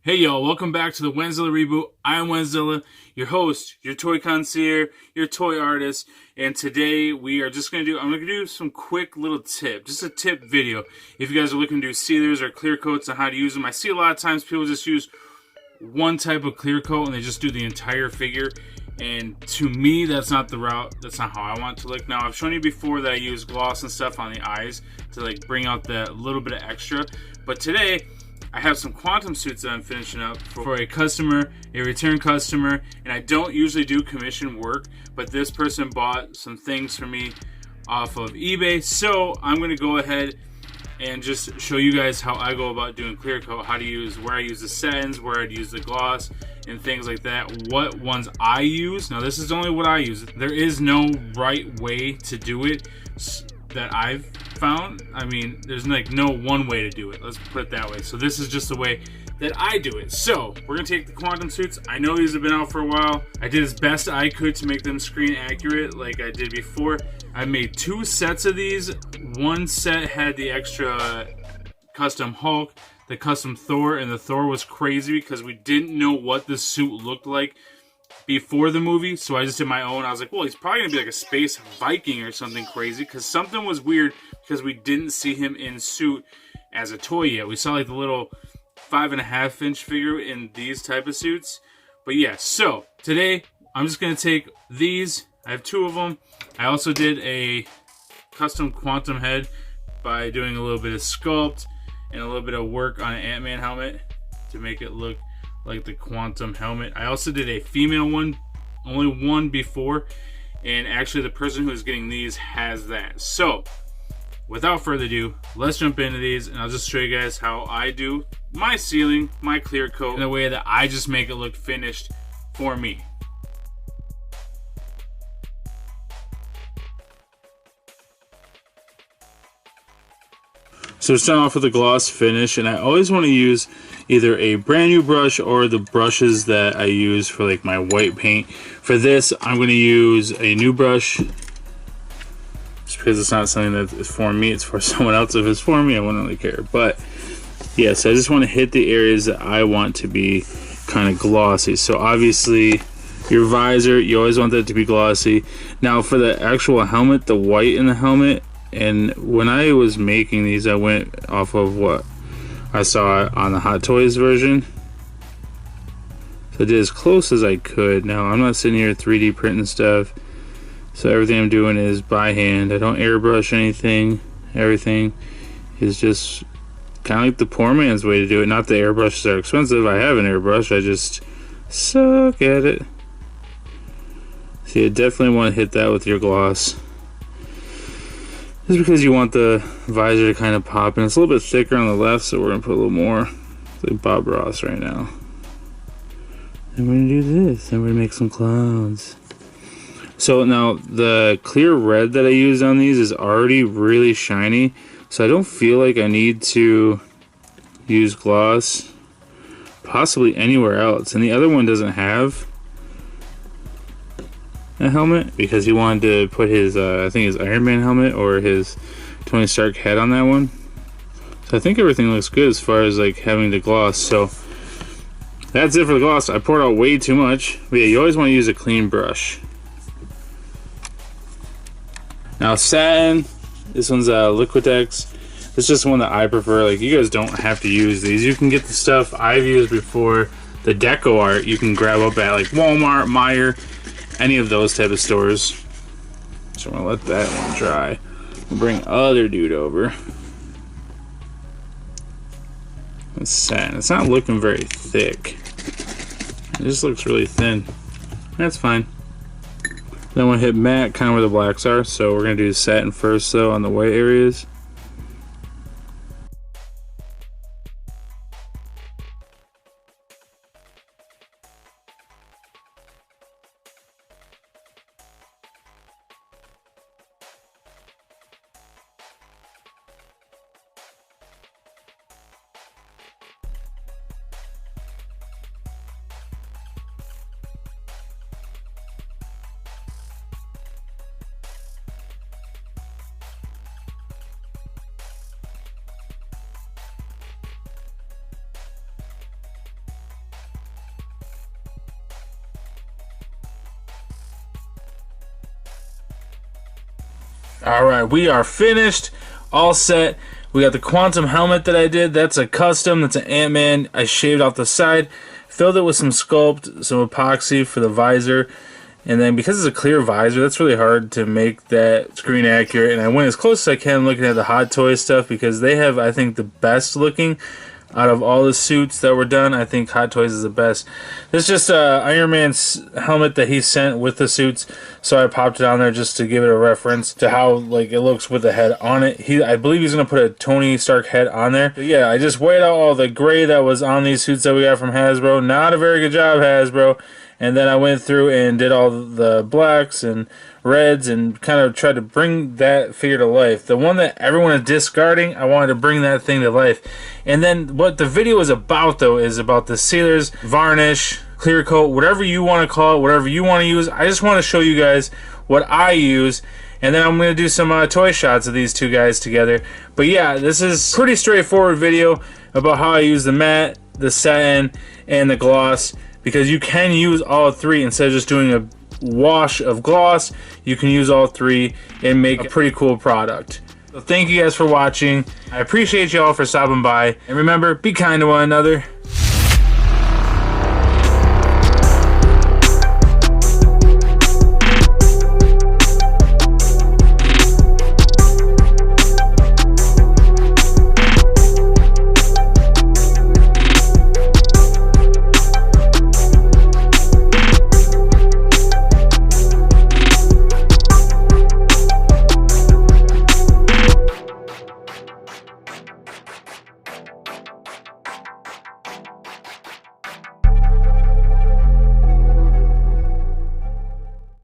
Hey y'all, welcome back to the Wenzilla Reboot. I am Wenzilla, your host, your toy concierge, your toy artist, and today we are just I'm gonna do some quick little just a tip video. If you guys are looking to do sealers or clear coats on how to use them, I see a lot of times people just use one type of clear coat and they just do the entire figure. And to me, that's not the route. That's not how I want it to look. Now, I've shown you before that I use gloss and stuff on the eyes to like bring out that little bit of extra. But today, I have some quantum suits that I'm finishing up for a customer, a return customer, and I don't usually do commission work, but this person bought some things for me off of eBay, so I'm going to go ahead and just show you guys how I go about doing clear coat, how to use, where I use the satins, where I'd use the gloss, and things like that, what ones I use. Now, this is only what I use. There is no right way to do it that I've found. I mean, there's like no one way to do it. Let's put it that way. So this is just the way that I do it. So we're gonna take the quantum suits. I know these have been out for a while. I did as best I could to make them screen accurate like I did before. I made 2 sets of these. One set had the extra custom Hulk, the custom Thor, and the Thor was crazy because we didn't know what the suit looked like before the movie, so I just did my own. I was like, well, he's probably gonna be like a space Viking or something crazy, because something was weird because we didn't see him in suit as a toy yet. We saw like the little 5.5-inch figure in these type of suits. But yeah, so today I'm just gonna take these. I have 2 of them. I also did a custom quantum head by doing a little bit of sculpt and a little bit of work on an Ant-Man helmet to make it look like the quantum helmet. I also did a female one, only one before, and actually the person who is getting these has that. So without further ado, let's jump into these, and I'll just show you guys how I do my sealing, my clear coat, in a way that I just make it look finished for me. So starting off with the gloss finish, and I always want to use either a brand new brush or the brushes that I use for like my white paint. For this, I'm going to use a new brush just because it's not something that is for me, it's for someone else. If it's for me, I wouldn't really care. But yes, I just want to hit the areas that I want to be kind of glossy. So obviously your visor, you always want that to be glossy. Now for the actual helmet, the white in the helmet, and when I was making these, I went off of what I saw on the Hot Toys version. So I did as close as I could. Now I'm not sitting here 3D printing stuff, so everything I'm doing is by hand. I don't airbrush anything. Everything is just kind of like the poor man's way to do it. Not that airbrushes are expensive. I have an airbrush. I just suck at it. So you definitely want to hit that with your gloss. Just because you want the visor to kind of pop, and it's a little bit thicker on the left, so we're going to put a little more. It's like Bob Ross right now. And we're going to do this, and we're going to make some clouds. So now, the clear red that I used on these is already really shiny, so I don't feel like I need to use gloss possibly anywhere else. And the other one doesn't have a helmet because he wanted to put his I think his Iron Man helmet or his Tony Stark head on that one. So I think everything looks good as far as like having the gloss. So that's it for the gloss. I poured out way too much, but yeah, you always want to use a clean brush. Now satin, this one's Liquitex. It's just one that I prefer. Like, you guys don't have to use these. You can get the stuff I've used before, the deco art, you can grab up at like Walmart, Meijer, any of those type of stores. So I'm gonna let that one dry. We'll bring other dude over. It's satin. It's not looking very thick. It just looks really thin. That's fine. Then I want to hit matte, kind of where the blacks are. So we're gonna do satin first, though, on the white areas. Alright, we are finished. All set. We got the Quantum helmet that I did. That's a custom. That's an Ant-Man. I shaved off the side. Filled it with some sculpt, some epoxy for the visor. And then because it's a clear visor, that's really hard to make that screen accurate. And I went as close as I can looking at the Hot Toys stuff because they have, I think, the best looking out of all the suits that were done. I think Hot Toys is the best. This is just Iron Man's helmet that he sent with the suits, so I popped it on there just to give it a reference to how like it looks with the head on it. I believe he's gonna put a Tony Stark head on there. But yeah, I just weighed out all the gray that was on these suits that we got from Hasbro. Not a very good job, Hasbro. And then I went through and did all the blacks and reds and kind of tried to bring that figure to life. The one that everyone is discarding, I wanted to bring that thing to life. And then what the video is about, though, is about the sealers, varnish, clear coat, whatever you want to call it, whatever you want to use. I just want to show you guys what I use. And then I'm going to do some toy shots of these two guys together. But yeah, this is a pretty straightforward video about how I use the matte, the satin, and the gloss. Because you can use all three instead of just doing a wash of gloss. You can use all three and make a pretty cool product. So thank you guys for watching. I appreciate y'all for stopping by. And remember, be kind to one another.